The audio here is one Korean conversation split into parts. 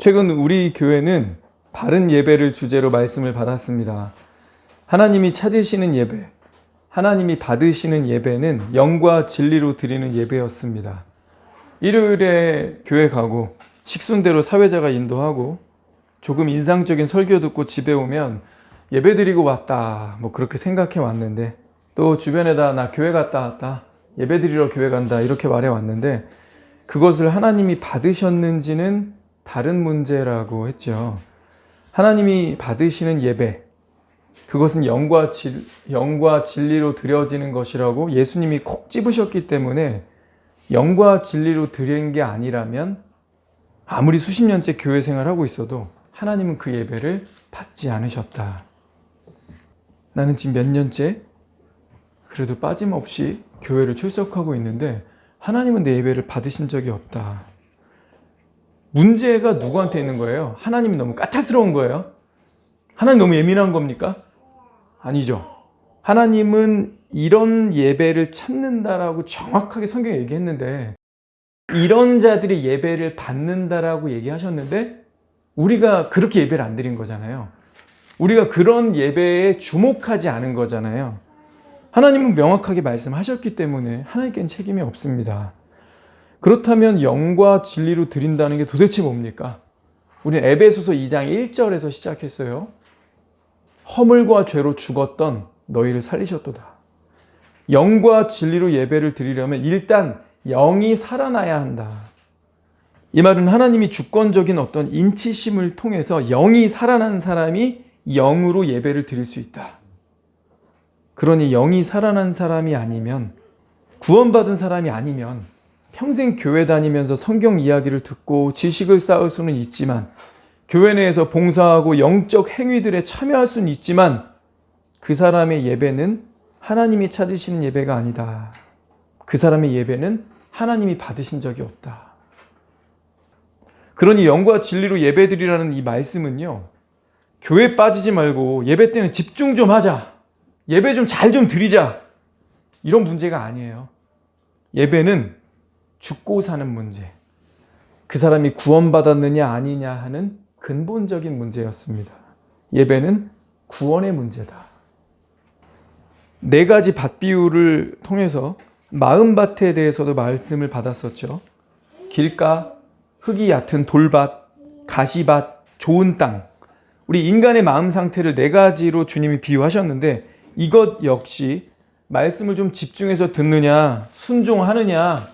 최근 우리 교회는 바른 예배를 주제로 말씀을 받았습니다. 하나님이 찾으시는 예배, 하나님이 받으시는 예배는 영과 진리로 드리는 예배였습니다. 일요일에 교회 가고 식순대로 사회자가 인도하고 조금 인상적인 설교 듣고 집에 오면 예배 드리고 왔다 그렇게 생각해 왔는데, 또 주변에다 나 교회 갔다 왔다, 예배 드리러 교회 간다 이렇게 말해 왔는데, 그것을 하나님이 받으셨는지는 다른 문제라고 했죠. 하나님이 받으시는 예배, 그것은 영과 진리로 드려지는 것이라고 예수님이 콕 집으셨기 때문에, 영과 진리로 드린 게 아니라면 아무리 수십 년째 교회 생활하고 있어도 하나님은 그 예배를 받지 않으셨다. 나는 지금 몇 년째 그래도 빠짐없이 교회를 출석하고 있는데 하나님은 내 예배를 받으신 적이 없다. 문제가 누구한테 있는 거예요? 하나님이 너무 까탈스러운 거예요? 하나님 너무 예민한 겁니까? 아니죠. 하나님은 이런 예배를 찾는다라고 정확하게 성경에 얘기했는데, 이런 자들이 예배를 받는다라고 얘기하셨는데 우리가 그렇게 예배를 안 드린 거잖아요. 우리가 그런 예배에 주목하지 않은 거잖아요. 하나님은 명확하게 말씀하셨기 때문에 하나님께는 책임이 없습니다. 그렇다면 영과 진리로 드린다는 게 도대체 뭡니까? 우리는 에베소서 2장 1절에서 시작했어요. 허물과 죄로 죽었던 너희를 살리셨도다. 영과 진리로 예배를 드리려면 일단 영이 살아나야 한다. 이 말은 하나님이 주권적인 어떤 인치심을 통해서 영이 살아난 사람이 영으로 예배를 드릴 수 있다. 그러니 영이 살아난 사람이 아니면, 구원받은 사람이 아니면 평생 교회 다니면서 성경 이야기를 듣고 지식을 쌓을 수는 있지만, 교회 내에서 봉사하고 영적 행위들에 참여할 수는 있지만, 그 사람의 예배는 하나님이 찾으시는 예배가 아니다. 그 사람의 예배는 하나님이 받으신 적이 없다. 그러니 영과 진리로 예배드리라는 이 말씀은요, 교회 빠지지 말고 예배 때는 집중 좀 하자, 예배 좀 잘 좀 드리자, 이런 문제가 아니에요. 예배는 죽고 사는 문제, 그 사람이 구원받았느냐 아니냐 하는 근본적인 문제였습니다. 예배는 구원의 문제다. 4가지 밭 비유를 통해서 마음밭에 대해서도 말씀을 받았었죠. 길가, 흙이 얕은 돌밭, 가시밭, 좋은 땅. 우리 인간의 마음 상태를 4가지로 주님이 비유하셨는데, 이것 역시 말씀을 좀 집중해서 듣느냐, 순종하느냐,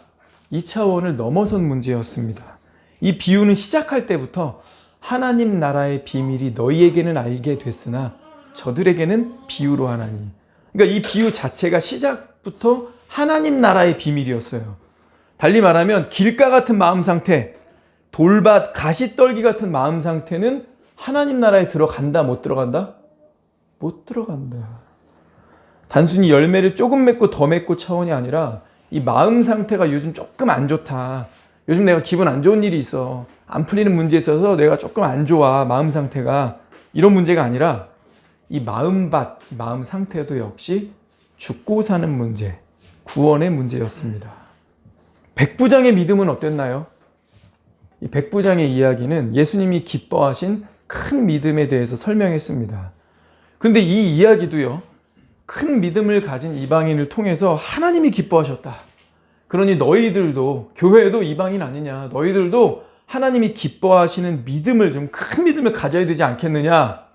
이 차원을 넘어선 문제였습니다. 이 비유는 시작할 때부터 하나님 나라의 비밀이 너희에게는 알게 됐으나 저들에게는 비유로 하나니. 그러니까 이 비유 자체가 시작부터 하나님 나라의 비밀이었어요. 달리 말하면 길가 같은 마음 상태, 돌밭, 가시떨기 같은 마음 상태는 하나님 나라에 들어간다, 못 들어간다? 못 들어간다. 단순히 열매를 조금 맺고 더 맺고 차원이 아니라, 이 마음 상태가 요즘 조금 안 좋다, 요즘 내가 기분 안 좋은 일이 있어, 안 풀리는 문제 있어서 내가 조금 안 좋아, 마음 상태가, 이런 문제가 아니라 이 마음밭, 마음 상태도 역시 죽고 사는 문제, 구원의 문제였습니다. 백부장의 믿음은 어땠나요? 이 백부장의 이야기는 예수님이 기뻐하신 큰 믿음에 대해서 설명했습니다. 그런데 이 이야기도요, 큰 믿음을 가진 이방인을 통해서 하나님이 기뻐하셨다. 그러니 너희들도, 교회도 이방인 아니냐, 너희들도 하나님이 기뻐하시는 믿음을, 좀 큰 믿음을 가져야 되지 않겠느냐,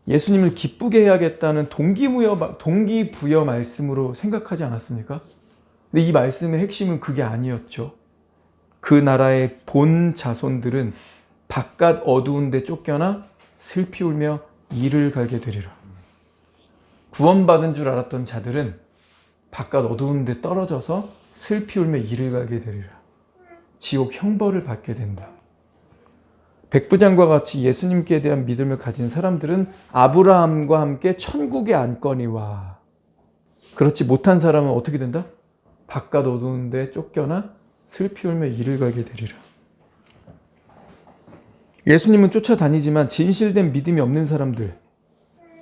예수님을 기쁘게 해야겠다는 동기부여 말씀으로 생각하지 않았습니까? 근데 이 말씀의 핵심은 그게 아니었죠. 그 나라의 본 자손들은 바깥 어두운 데 쫓겨나 슬피 울며 이를 갈게 되리라. 구원받은 줄 알았던 자들은 바깥 어두운 데 떨어져서 슬피 울며 이를 갈게 되리라. 지옥 형벌을 받게 된다. 백부장과 같이 예수님께 대한 믿음을 가진 사람들은 아브라함과 함께 천국에 앉거니와, 그렇지 못한 사람은 어떻게 된다? 바깥 어두운 데 쫓겨나 슬피 울며 이를 갈게 되리라. 예수님은 쫓아다니지만 진실된 믿음이 없는 사람들,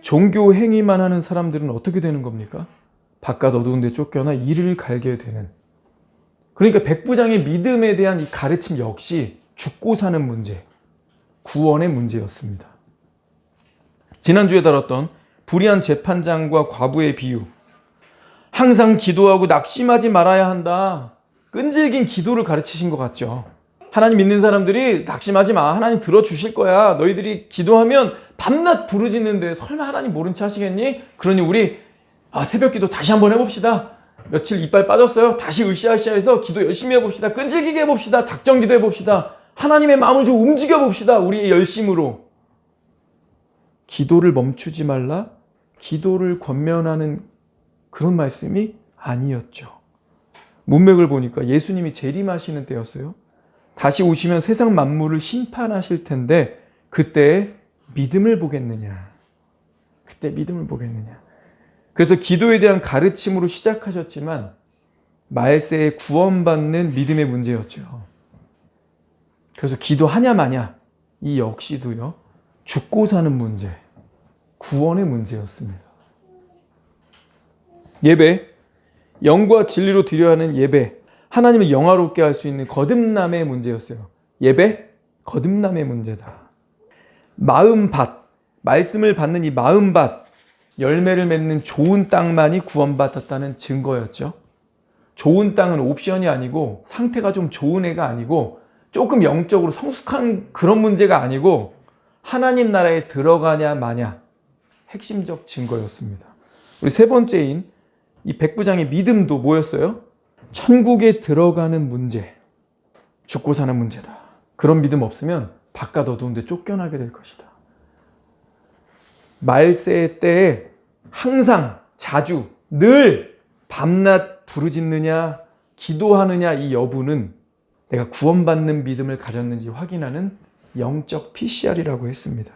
종교 행위만 하는 사람들은 어떻게 되는 겁니까? 바깥 어두운 데 쫓겨나 이를 갈게 되는. 그러니까 백부장의 믿음에 대한 이 가르침 역시 죽고 사는 문제, 구원의 문제였습니다. 지난주에 다뤘던 불의한 재판장과 과부의 비유, 항상 기도하고 낙심하지 말아야 한다, 끈질긴 기도를 가르치신 것 같죠. 하나님 믿는 사람들이 낙심하지 마, 하나님 들어주실 거야, 너희들이 기도하면 밤낮 부르짖는데 설마 하나님 모른 체 하시겠니? 그러니 우리 새벽 기도 다시 한번 해봅시다. 며칠 이빨 빠졌어요, 다시 으쌰으쌰해서 기도 열심히 해봅시다. 끈질기게 해봅시다. 작정 기도 해봅시다. 하나님의 마음을 좀 움직여 봅시다. 우리의 열심으로. 기도를 멈추지 말라, 기도를 권면하는 그런 말씀이 아니었죠. 문맥을 보니까 예수님이 재림하시는 때였어요. 다시 오시면 세상 만물을 심판하실 텐데 그때 믿음을 보겠느냐. 그때 믿음을 보겠느냐. 그래서 기도에 대한 가르침으로 시작하셨지만 말세에 구원받는 믿음의 문제였죠. 그래서 기도하냐 마냐 이 역시도요, 죽고 사는 문제, 구원의 문제였습니다. 예배, 영과 진리로 드려야 하는 예배, 하나님을 영화롭게 할 수 있는 거듭남의 문제였어요. 예배, 거듭남의 문제다. 마음밭, 말씀을 받는 이 마음밭, 열매를 맺는 좋은 땅만이 구원받았다는 증거였죠. 좋은 땅은 옵션이 아니고, 상태가 좀 좋은 애가 아니고, 조금 영적으로 성숙한 그런 문제가 아니고, 하나님 나라에 들어가냐 마냐, 핵심적 증거였습니다. 우리 세 번째인 이 백부장의 믿음도 뭐였어요? 천국에 들어가는 문제, 죽고 사는 문제다. 그런 믿음 없으면 바깥 어두운 데 쫓겨나게 될 것이다. 말세 때에 항상, 자주, 늘 밤낮 부르짖느냐, 기도하느냐 이 여부는 내가 구원받는 믿음을 가졌는지 확인하는 영적 PCR이라고 했습니다.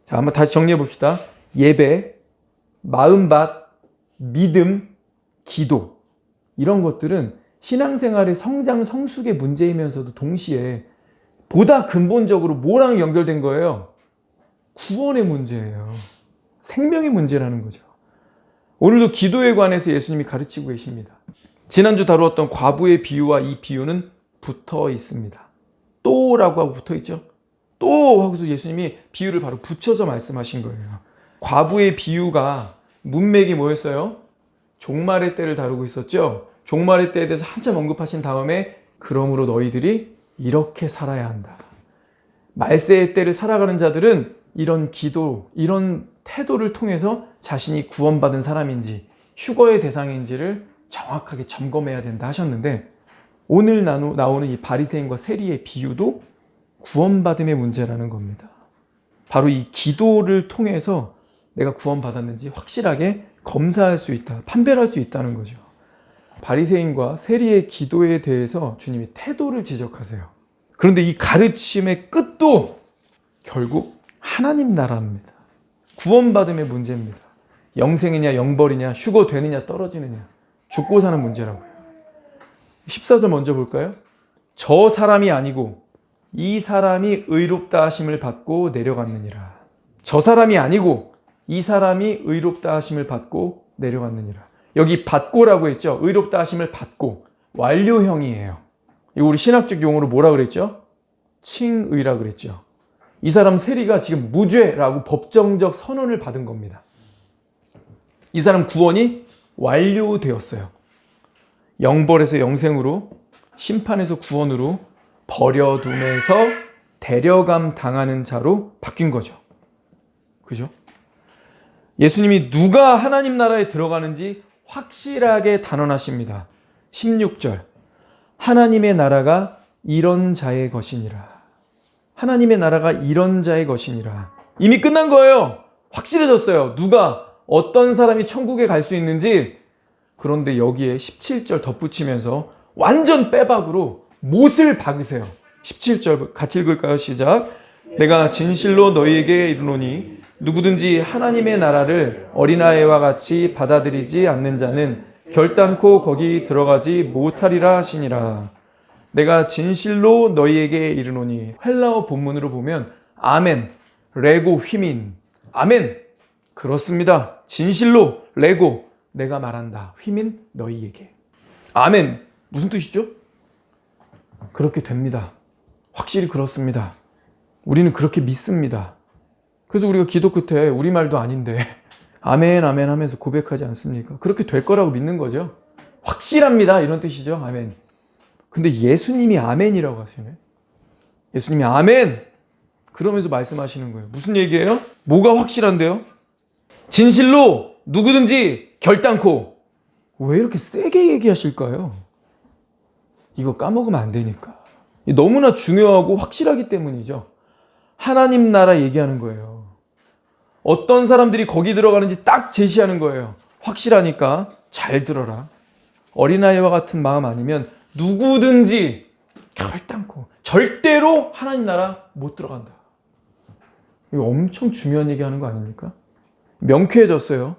자, 한번 다시 정리해 봅시다. 예배, 마음밭, 믿음, 기도, 이런 것들은 신앙생활의 성장, 성숙의 문제이면서도 동시에 보다 근본적으로 뭐랑 연결된 거예요? 구원의 문제예요. 생명의 문제라는 거죠. 오늘도 기도에 관해서 예수님이 가르치고 계십니다. 지난주 다루었던 과부의 비유와 이 비유는 붙어 있습니다. 또라고 하고 붙어 있죠. 또 하고서 예수님이 비유를 바로 붙여서 말씀하신 거예요. 과부의 비유가 문맥이 뭐였어요? 종말의 때를 다루고 있었죠. 종말의 때에 대해서 한참 언급하신 다음에 그러므로 너희들이 이렇게 살아야 한다. 말세의 때를 살아가는 자들은 이런 기도, 이런 태도를 통해서 자신이 구원받은 사람인지 휴거의 대상인지를 정확하게 점검해야 된다 하셨는데, 오늘 나오는 이 바리새인과 세리의 비유도 구원받음의 문제라는 겁니다. 바로 이 기도를 통해서 내가 구원받았는지 확실하게 검사할 수 있다, 판별할 수 있다는 거죠. 바리새인과 세리의 기도에 대해서 주님이 태도를 지적하세요. 그런데 이 가르침의 끝도 결국 하나님 나라입니다. 구원받음의 문제입니다. 영생이냐 영벌이냐, 휴거 되느냐 떨어지느냐, 죽고 사는 문제라고요. 14절 먼저 볼까요? 저 사람이 아니고 이 사람이 의롭다 하심을 받고 내려갔느니라. 저 사람이 아니고 이 사람이 의롭다 하심을 받고 내려갔느니라. 여기 받고라고 했죠. 의롭다 하심을 받고, 완료형이에요. 이거 우리 신학적 용어로 뭐라 그랬죠? 칭의라 그랬죠. 이 사람 세리가 지금 무죄라고 법정적 선언을 받은 겁니다. 이 사람 구원이 완료되었어요. 영벌에서 영생으로, 심판에서 구원으로, 버려둠에서 데려감 당하는 자로 바뀐 거죠. 그죠? 예수님이 누가 하나님 나라에 들어가는지 확실하게 단언하십니다. 16절, 하나님의 나라가 이런 자의 것이니라. 하나님의 나라가 이런 자의 것이니라. 이미 끝난 거예요. 확실해졌어요. 누가, 어떤 사람이 천국에 갈 수 있는지. 그런데 여기에 17절 덧붙이면서 완전 빼박으로 못을 박으세요. 17절 같이 읽을까요? 시작. 내가 진실로 너희에게 이르노니 누구든지 하나님의 나라를 어린아이와 같이 받아들이지 않는 자는 결단코 거기 들어가지 못하리라 하시니라. 내가 진실로 너희에게 이르노니, 헬라어 본문으로 보면 아멘, 레고 휘민, 아멘, 그렇습니다. 진실로, 레고, 내가 말한다, 휘민, 너희에게. 아멘, 무슨 뜻이죠? 그렇게 됩니다. 확실히 그렇습니다. 우리는 그렇게 믿습니다. 그래서 우리가 기도 끝에 우리말도 아닌데 아멘 아멘 하면서 고백하지 않습니까? 그렇게 될 거라고 믿는 거죠. 확실합니다 이런 뜻이죠. 아멘. 근데 예수님이 아멘이라고 하시네. 예수님이 아멘 그러면서 말씀하시는 거예요. 무슨 얘기예요? 뭐가 확실한데요? 진실로 누구든지 결단코. 왜 이렇게 세게 얘기하실까요? 이거 까먹으면 안 되니까. 너무나 중요하고 확실하기 때문이죠. 하나님 나라 얘기하는 거예요. 어떤 사람들이 거기 들어가는지 딱 제시하는 거예요. 확실하니까 잘 들어라. 어린아이와 같은 마음 아니면 누구든지 결단코 절대로 하나님 나라 못 들어간다. 이거 엄청 중요한 얘기하는 거 아닙니까? 명쾌해졌어요.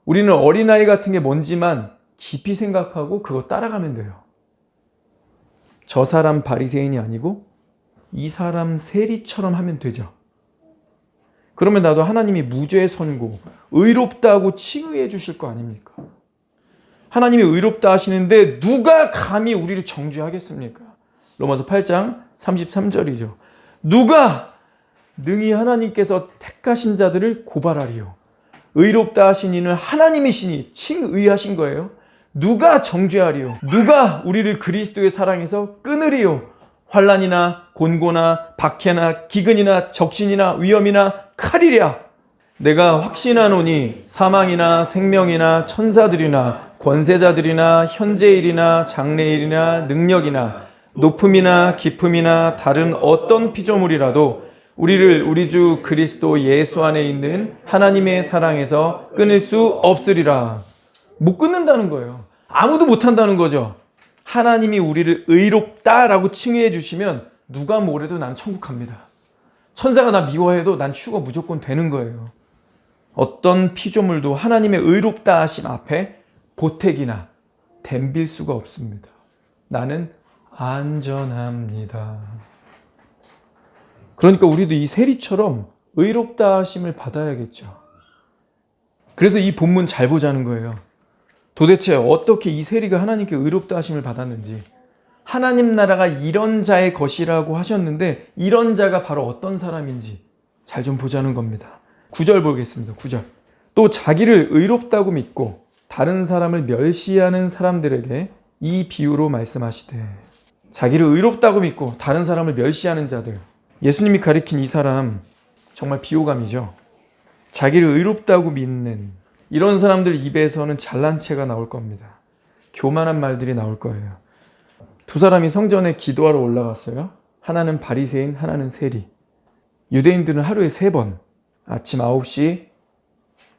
우리는 어린아이 같은 게 뭔지만 깊이 생각하고 그거 따라가면 돼요. 저 사람 바리새인이 아니고 이 사람 세리처럼 하면 되죠. 그러면 나도 하나님이 무죄 선고, 의롭다고 칭의해 주실 거 아닙니까? 하나님이 의롭다 하시는데 누가 감히 우리를 정죄하겠습니까? 로마서 8장 33절이죠. 누가 능히 하나님께서 택하신 자들을 고발하리요. 의롭다 하신 이는 하나님이시니 칭의하신 거예요. 누가 정죄하리요? 누가 우리를 그리스도의 사랑에서 끊으리요? 환난이나 곤고나 박해나 기근이나 적신이나 위험이나 칼이랴. 내가 확신하노니 사망이나 생명이나 천사들이나 권세자들이나 현재일이나 장래일이나 능력이나 높음이나 깊음이나 다른 어떤 피조물이라도 우리를 우리 주 그리스도 예수 안에 있는 하나님의 사랑에서 끊을 수 없으리라. 못 끊는다는 거예요. 아무도 못 한다는 거죠. 하나님이 우리를 의롭다라고 칭의해 주시면 누가 뭐래도 난 천국 갑니다. 천사가 나 미워해도 난 휴가 무조건 되는 거예요. 어떤 피조물도 하나님의 의롭다 하심 앞에 보택이나 댐빌 수가 없습니다. 나는 안전합니다. 그러니까 우리도 이 세리처럼 의롭다 하심을 받아야겠죠. 그래서 이 본문 잘 보자는 거예요. 도대체 어떻게 이 세리가 하나님께 의롭다 하심을 받았는지, 하나님 나라가 이런 자의 것이라고 하셨는데 이런 자가 바로 어떤 사람인지 잘 좀 보자는 겁니다. 9절 보겠습니다. 9절. 또 자기를 의롭다고 믿고 다른 사람을 멸시하는 사람들에게 이 비유로 말씀하시되, 자기를 의롭다고 믿고 다른 사람을 멸시하는 자들, 예수님이 가리킨 이 사람 정말 비호감이죠. 자기를 의롭다고 믿는 이런 사람들 입에서는 잘난 체가 나올 겁니다. 교만한 말들이 나올 거예요. 두 사람이 성전에 기도하러 올라갔어요. 하나는 바리새인, 하나는 세리. 유대인들은 하루에 3번, 아침 9시,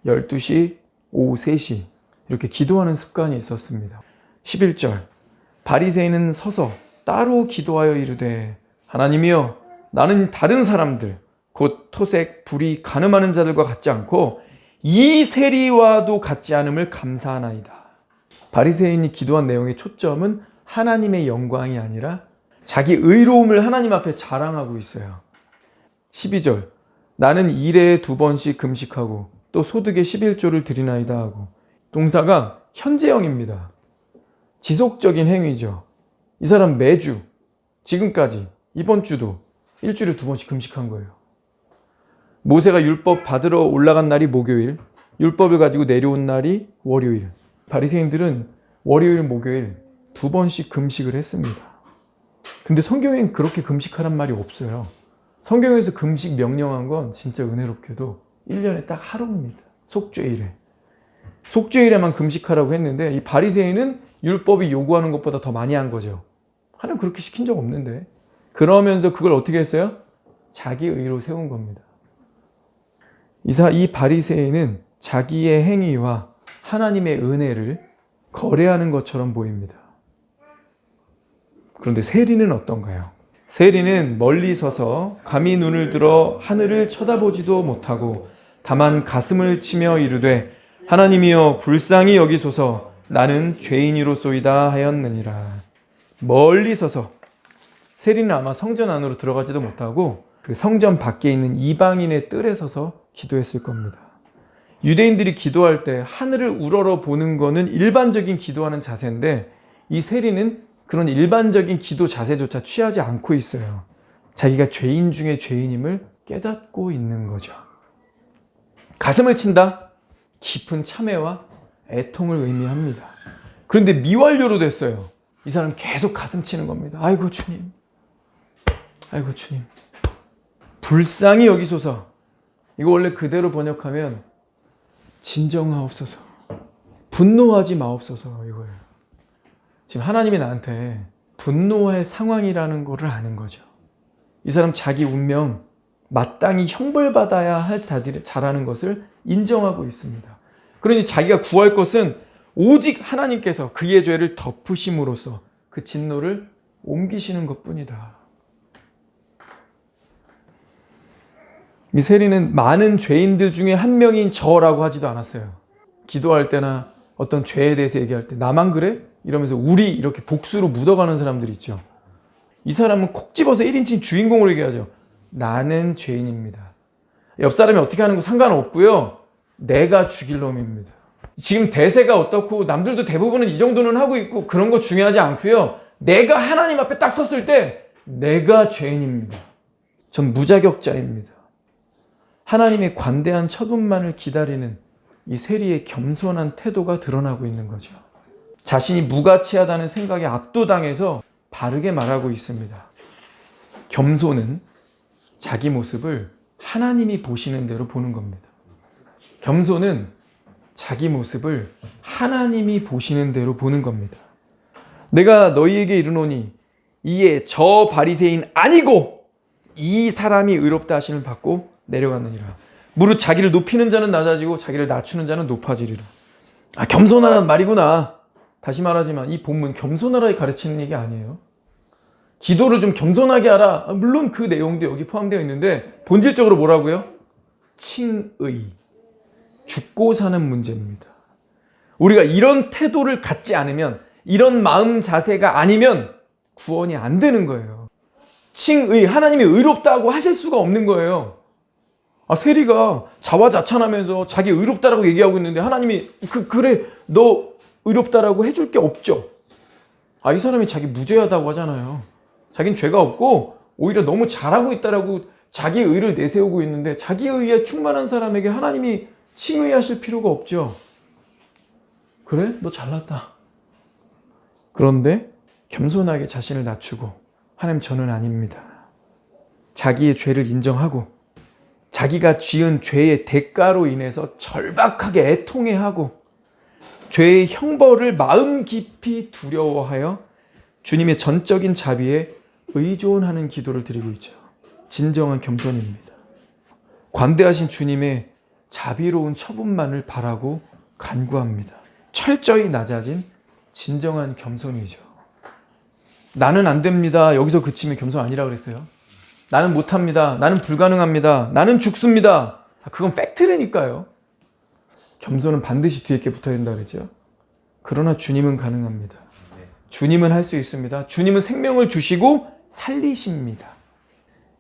12시, 오후 3시 이렇게 기도하는 습관이 있었습니다. 11절. 바리새인은 서서 따로 기도하여 이르되, 하나님이여, 나는 다른 사람들 곧 토색, 불의, 간음하는 자들과 같지 않고 이 세리와도 같지 않음을 감사하나이다. 바리새인이 기도한 내용의 초점은 하나님의 영광이 아니라 자기 의로움을 하나님 앞에 자랑하고 있어요. 12절. 나는 일에 2번씩 금식하고 또 소득의 11조를 드리나이다 하고, 동사가 현재형입니다. 지속적인 행위죠. 이 사람 매주, 지금까지, 이번 주도 일주일에 2번씩 금식한 거예요. 모세가 율법 받으러 올라간 날이 목요일, 율법을 가지고 내려온 날이 월요일. 바리새인들은 월요일, 목요일 2번씩 금식을 했습니다. 근데 성경엔 그렇게 금식하란 말이 없어요. 성경에서 금식 명령한 건 진짜 은혜롭게도 1년에 딱 하루입니다. 속죄일에. 속죄일에만 금식하라고 했는데 이 바리새인은 율법이 요구하는 것보다 더 많이 한 거죠. 하나님 그렇게 시킨 적 없는데. 그러면서 그걸 어떻게 했어요? 자기 의로 세운 겁니다. 이 바리새인은 자기의 행위와 하나님의 은혜를 거래하는 것처럼 보입니다. 그런데 세리는 어떤가요? 세리는 멀리 서서 감히 눈을 들어 하늘을 쳐다보지도 못하고 다만 가슴을 치며 이르되, 하나님이여 불쌍히 여기소서, 나는 죄인이로소이다 하였느니라. 멀리 서서. 세리는 아마 성전 안으로 들어가지도 못하고 그 성전 밖에 있는 이방인의 뜰에 서서 기도했을 겁니다. 유대인들이 기도할 때 하늘을 우러러 보는 거는 일반적인 기도하는 자세인데 이 세리는 그런 일반적인 기도 자세조차 취하지 않고 있어요. 자기가 죄인 중에 죄인임을 깨닫고 있는 거죠. 가슴을 친다? 깊은 참회와 애통을 의미합니다. 그런데 미완료로 됐어요. 이 사람 계속 가슴 치는 겁니다. 아이고 주님, 아이고 주님, 불쌍히 여기소서. 이거 원래 그대로 번역하면 진정하옵소서, 분노하지 마옵소서 이거예요. 지금 하나님이 나한테 분노할 상황이라는 거를 아는 거죠. 이 사람 자기 운명 마땅히 형벌받아야 할 자라는 것을 인정하고 있습니다. 그러니 자기가 구할 것은 오직 하나님께서 그의 죄를 덮으심으로써 그 진노를 옮기시는 것뿐이다. 이 세리는 많은 죄인들 중에 한 명인 저라고 하지도 않았어요. 기도할 때나 어떤 죄에 대해서 얘기할 때 나만 그래? 이러면서 우리 이렇게 복수로 묻어가는 사람들 있죠. 이 사람은 콕 집어서 1인칭 주인공으로 얘기하죠. 나는 죄인입니다. 옆 사람이 어떻게 하는 거 상관없고요. 내가 죽일 놈입니다. 지금 대세가 어떻고 남들도 대부분은 이 정도는 하고 있고 그런 거 중요하지 않고요. 내가 하나님 앞에 딱 섰을 때 내가 죄인입니다. 전 무자격자입니다. 하나님의 관대한 처분만을 기다리는 이 세리의 겸손한 태도가 드러나고 있는 거죠. 자신이 무가치하다는 생각에 압도당해서 바르게 말하고 있습니다. 겸손은 자기 모습을 하나님이 보시는 대로 보는 겁니다. 겸손은 자기 모습을 하나님이 보시는 대로 보는 겁니다. 내가 너희에게 이르노니 이에 저 바리새인 아니고 이 사람이 의롭다 하심을 받고 내려갔느니라. 무릇 자기를 높이는 자는 낮아지고 자기를 낮추는 자는 높아지리라. 겸손하라는 말이구나. 다시 말하지만 이 본문 겸손하라고 가르치는 얘기 아니에요. 기도를 좀 겸손하게 하라. 물론 그 내용도 여기 포함되어 있는데 본질적으로 뭐라고요? 칭의. 죽고 사는 문제입니다. 우리가 이런 태도를 갖지 않으면, 이런 마음 자세가 아니면 구원이 안 되는 거예요. 칭의, 하나님이 의롭다고 하실 수가 없는 거예요. 세리가 자화자찬하면서 자기 의롭다라고 얘기하고 있는데 하나님이 그래 너 의롭다라고 해줄 게 없죠. 이 사람이 자기 무죄하다고 하잖아요. 자기는 죄가 없고 오히려 너무 잘하고 있다라고 자기 의를 내세우고 있는데 자기 의에 충만한 사람에게 하나님이 칭의하실 필요가 없죠. 그래? 너 잘났다. 그런데 겸손하게 자신을 낮추고 하나님 저는 아닙니다. 자기의 죄를 인정하고 자기가 지은 죄의 대가로 인해서 절박하게 애통해하고 죄의 형벌을 마음 깊이 두려워하여 주님의 전적인 자비에 의존하는 기도를 드리고 있죠. 진정한 겸손입니다. 관대하신 주님의 자비로운 처분만을 바라고 간구합니다. 철저히 낮아진 진정한 겸손이죠. 나는 안 됩니다. 여기서 그치면 겸손 아니라 그랬어요. 나는 못합니다. 나는 불가능합니다. 나는 죽습니다. 그건 팩트라니까요. 겸손은 반드시 뒤에 게 붙어야 된다 그랬죠. 그러나 주님은 가능합니다. 주님은 할 수 있습니다. 주님은 생명을 주시고 살리십니다.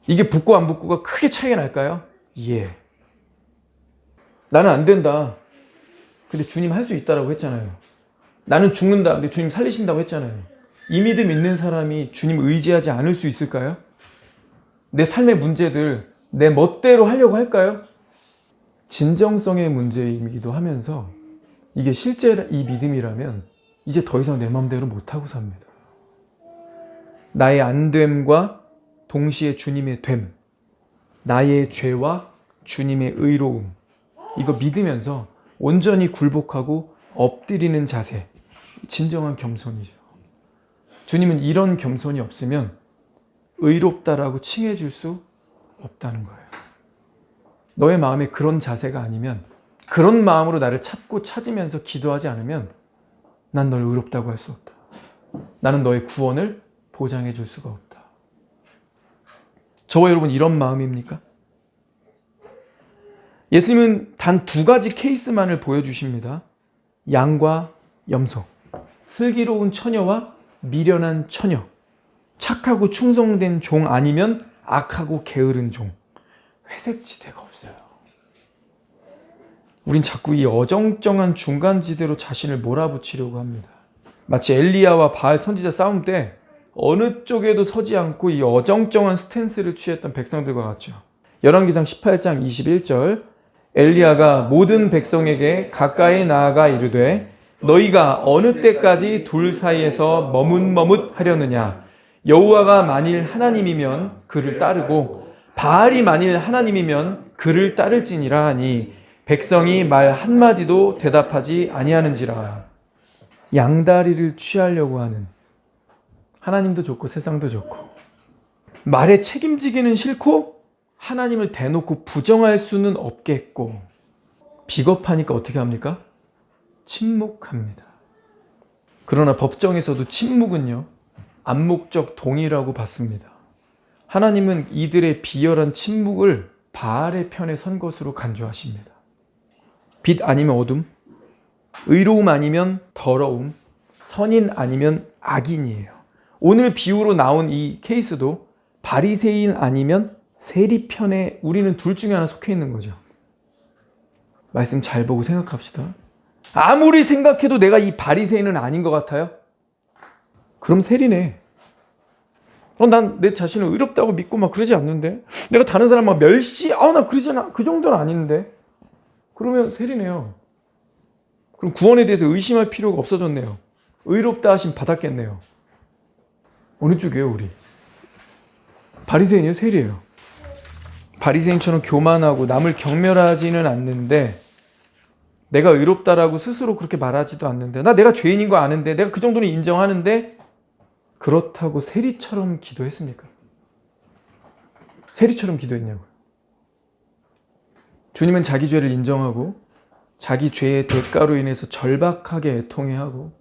이게 붙고 안 붙고가 크게 차이가 날까요? 예. 나는 안 된다. 근데 주님 할 수 있다라고 했잖아요. 나는 죽는다. 근데 주님 살리신다고 했잖아요. 이 믿음 있는 사람이 주님 의지하지 않을 수 있을까요? 내 삶의 문제들 내 멋대로 하려고 할까요? 진정성의 문제이기도 하면서 이게 실제 이 믿음이라면 이제 더 이상 내 마음대로 못하고 삽니다. 나의 안됨과 동시에 주님의 됨, 나의 죄와 주님의 의로움, 이거 믿으면서 온전히 굴복하고 엎드리는 자세, 진정한 겸손이죠. 주님은 이런 겸손이 없으면 의롭다라고 칭해 줄 수 없다는 거예요. 너의 마음에 그런 자세가 아니면, 그런 마음으로 나를 찾고 찾으면서 기도하지 않으면 난 널 의롭다고 할 수 없다. 나는 너의 구원을 보장해 줄 수가 없다. 저와 여러분 이런 마음입니까? 예수님은 단 2가지 케이스만을 보여주십니다. 양과 염소, 슬기로운 처녀와 미련한 처녀, 착하고 충성된 종 아니면 악하고 게으른 종. 회색지대가 없어요. 우린 자꾸 이 어정쩡한 중간지대로 자신을 몰아붙이려고 합니다. 마치 엘리야와 바알 선지자 싸움 때 어느 쪽에도 서지 않고 이 어정쩡한 스탠스를 취했던 백성들과 같죠. 열왕기상 18장 21절 엘리야가 모든 백성에게 가까이 나아가 이르되 너희가 어느 때까지 둘 사이에서 머뭇머뭇하려느냐. 여호와가 만일 하나님이면 그를 따르고 바알이 만일 하나님이면 그를 따를지니라 하니 백성이 말 한마디도 대답하지 아니하는지라. 양다리를 취하려고 하는, 하나님도 좋고 세상도 좋고 말에 책임지기는 싫고 하나님을 대놓고 부정할 수는 없겠고 비겁하니까 어떻게 합니까? 침묵합니다. 그러나 법정에서도 침묵은요, 암묵적 동의라고 봤습니다. 하나님은 이들의 비열한 침묵을 바알의 편에 선 것으로 간주하십니다. 빛 아니면 어둠, 의로움 아니면 더러움, 선인 아니면 악인이에요. 오늘 비유로 나온 이 케이스도 바리새인 아니면 세리 편에 우리는 둘 중에 하나 속해 있는 거죠. 말씀 잘 보고 생각합시다. 아무리 생각해도 내가 이 바리새인은 아닌 것 같아요? 그럼 세리네. 난 내 자신을 의롭다고 믿고 막 그러지 않는데, 내가 다른 사람 막 멸시, 나 그러잖아, 그 정도는 아닌데, 그러면 세리네요. 그럼 구원에 대해서 의심할 필요가 없어졌네요. 의롭다 하심 받았겠네요. 어느 쪽이에요, 우리? 바리새인이에요, 세리예요? 바리새인처럼 교만하고 남을 경멸하지는 않는데, 내가 의롭다라고 스스로 그렇게 말하지도 않는데, 내가 죄인인 거 아는데, 내가 그 정도는 인정하는데, 그렇다고 세리처럼 기도했습니까? 세리처럼 기도했냐고요. 주님은 자기 죄를 인정하고 자기 죄의 대가로 인해서 절박하게 애통해하고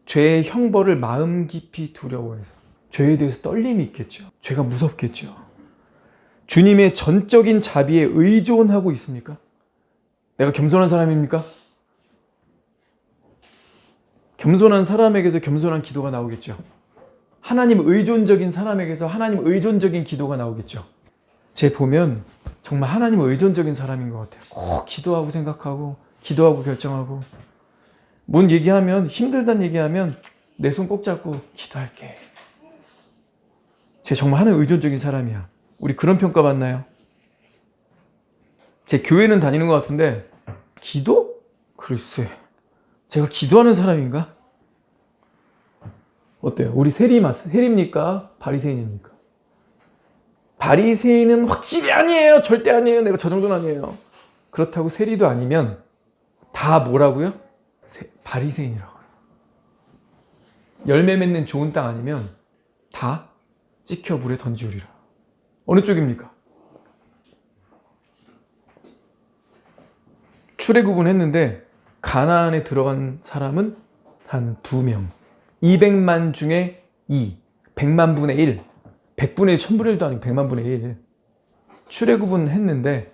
죄의 형벌을 마음 깊이 두려워해서 죄에 대해서 떨림이 있겠죠. 죄가 무섭겠죠. 주님의 전적인 자비에 의존하고 있습니까? 내가 겸손한 사람입니까? 겸손한 사람에게서 겸손한 기도가 나오겠죠. 하나님 의존적인 사람에게서 하나님 의존적인 기도가 나오겠죠. 제 보면 정말 하나님 의존적인 사람인 것 같아요. 꼭 기도하고 생각하고 기도하고 결정하고, 뭔 얘기하면, 힘들다는 얘기하면 내 손 꼭 잡고 기도할게. 제 정말 하나님 의존적인 사람이야. 우리 그런 평가 받나요? 제 교회는 다니는 것 같은데 기도? 글쎄, 제가 기도하는 사람인가? 어때요? 우리 세리입니까? 바리새인입니까? 바리새인은 확실히 아니에요. 절대 아니에요. 내가 저 정도는 아니에요. 그렇다고 세리도 아니면 다 뭐라고요? 바리새인이라고요. 열매 맺는 좋은 땅 아니면 다 찍혀 물에 던지우리라. 어느 쪽입니까? 출애굽은 가나안에 들어간 사람은 한 2명. 200만 중에 2, 100만 분의 1, 100분의 1, 1000분의 1도 아니고 100만 분의 1. 출애굽은 했는데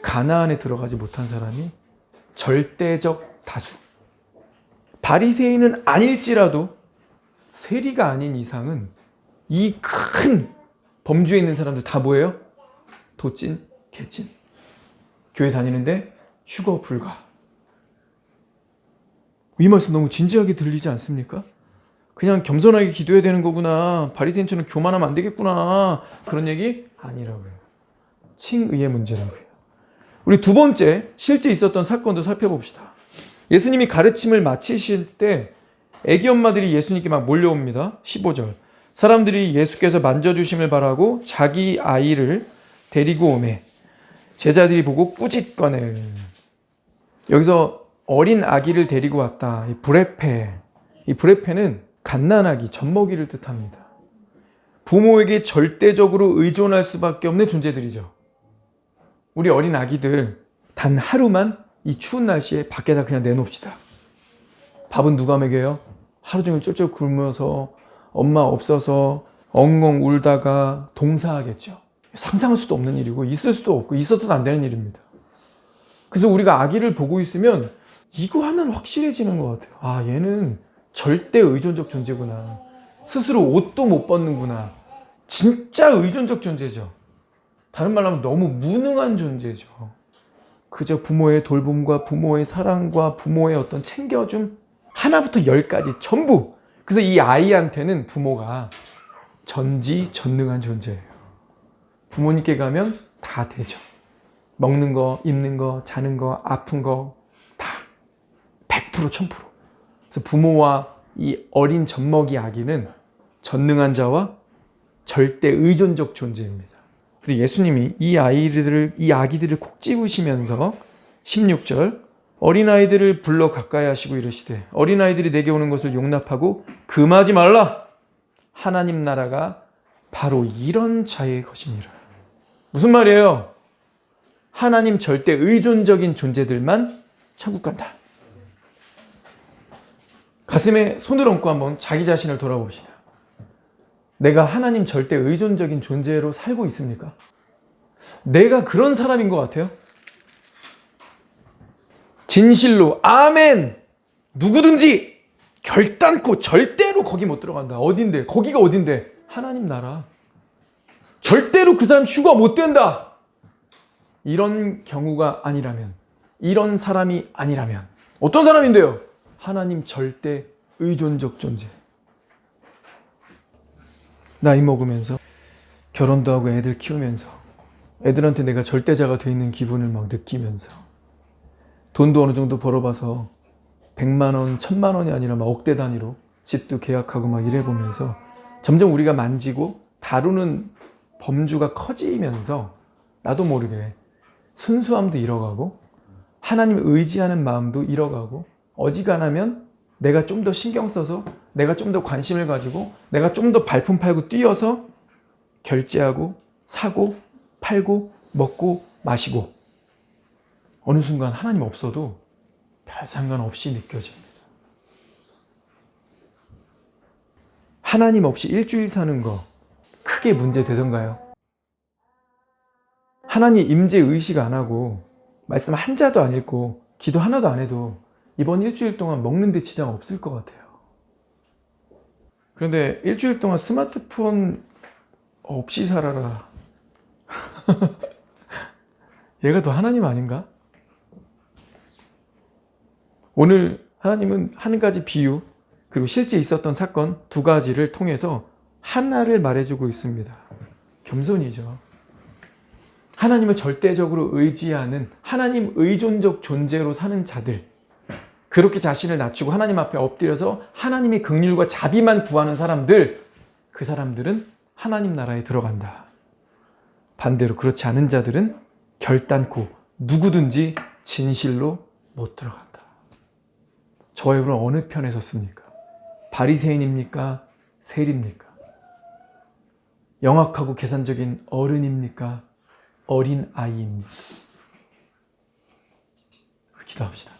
가나안에 들어가지 못한 사람이 절대적 다수. 바리새인은 아닐지라도 세리가 아닌 이상은 이 큰 범주에 있는 사람들 다 뭐예요? 도찐, 개찐. 교회 다니는데 휴거 불가. 이 말씀 너무 진지하게 들리지 않습니까? 그냥 겸손하게 기도해야 되는 거구나, 바리새인처럼 교만하면 안 되겠구나, 그런 얘기 아니라고요. 칭의의 문제라고요. 우리 두 번째 실제 있었던 사건도 살펴봅시다. 예수님이 가르침을 마치실 때 애기 엄마들이 예수님께 막 몰려옵니다. 15절. 사람들이 예수께서 만져주심을 바라고 자기 아이를 데리고 오매 제자들이 보고 꾸짖거늘. 여기서 어린 아기를 데리고 왔다. 이 브레페. 이 브레페는 갓난아기, 젖먹이를 뜻합니다. 부모에게 절대적으로 의존할 수밖에 없는 존재들이죠. 우리 어린 아기들 단 하루만 이 추운 날씨에 밖에다 그냥 내놓읍시다. 밥은 누가 먹여요? 하루 종일 쫄쫄 굶어서 엄마 없어서 엉엉 울다가 동사하겠죠. 상상할 수도 없는 일이고 있을 수도 없고 있어서도 안 되는 일입니다. 그래서 우리가 아기를 보고 있으면 이거 하나는 확실해지는 것 같아요. 얘는 절대 의존적 존재구나. 스스로 옷도 못 벗는구나. 진짜 의존적 존재죠. 다른 말로 하면 너무 무능한 존재죠. 그저 부모의 돌봄과 부모의 사랑과 부모의 어떤 챙겨줌 하나부터 10까지 전부, 그래서 이 아이한테는 부모가 전지전능한 존재예요. 부모님께 가면 다 되죠. 먹는 거, 입는 거, 자는 거, 아픈 거 다 100%, 1000%. 그래서 부모와 이 어린 젖먹이 아기는 전능한 자와 절대 의존적 존재입니다. 근데 예수님이 이 아기들을 콕 집으시면서 16절 어린아이들을 불러 가까이 하시고 이르시되 어린아이들이 내게 오는 것을 용납하고 금하지 말라. 하나님 나라가 바로 이런 자의 것이니라. 무슨 말이에요? 하나님 절대 의존적인 존재들만 천국 간다. 가슴에 손을 얹고 한번 자기 자신을 돌아봅시다. 내가 하나님 절대 의존적인 존재로 살고 있습니까? 내가 그런 사람인 것 같아요? 진실로 아멘! 누구든지 결단코 절대로 거기 못 들어간다. 어딘데? 거기가 어딘데? 하나님 나라. 절대로 그 사람 휴가 못 된다. 이런 경우가 아니라면, 이런 사람이 아니라면 어떤 사람인데요? 하나님 절대 의존적 존재. 나이 먹으면서 결혼도 하고 애들 키우면서 애들한테 내가 절대자가 돼 있는 기분을 막 느끼면서 돈도 어느 정도 벌어봐서 100만 원, 1000만 원이 아니라 막 억대 단위로 집도 계약하고 막 이래보면서 점점 우리가 만지고 다루는 범주가 커지면서 나도 모르게 순수함도 잃어가고 하나님을 의지하는 마음도 잃어가고 어지간하면 내가 좀 더 신경 써서 내가 좀 더 관심을 가지고 내가 좀 더 발품 팔고 뛰어서 결제하고 사고 팔고 먹고 마시고 어느 순간 하나님 없어도 별 상관없이 느껴집니다. 하나님 없이 일주일 사는 거 크게 문제 되던가요? 하나님 임재 의식 안 하고 말씀 한 자도 안 읽고 기도 하나도 안 해도 이번 일주일 동안 먹는데 지장 없을 것 같아요. 그런데 일주일 동안 스마트폰 없이 살아라. 얘가 더 하나님 아닌가? 오늘 하나님은 한 가지 비유 그리고 실제 있었던 사건 두 가지를 통해서 하나를 말해주고 있습니다. 겸손이죠. 하나님을 절대적으로 의지하는 하나님 의존적 존재로 사는 자들, 그렇게 자신을 낮추고 하나님 앞에 엎드려서 하나님의 긍휼과 자비만 구하는 사람들, 그 사람들은 하나님 나라에 들어간다. 반대로 그렇지 않은 자들은 결단코 누구든지 진실로 못 들어간다. 저와 여러분은 어느 편에 섰습니까? 바리새인입니까? 세리입니까? 영악하고 계산적인 어른입니까? 어린 아이입니까? 기도합시다.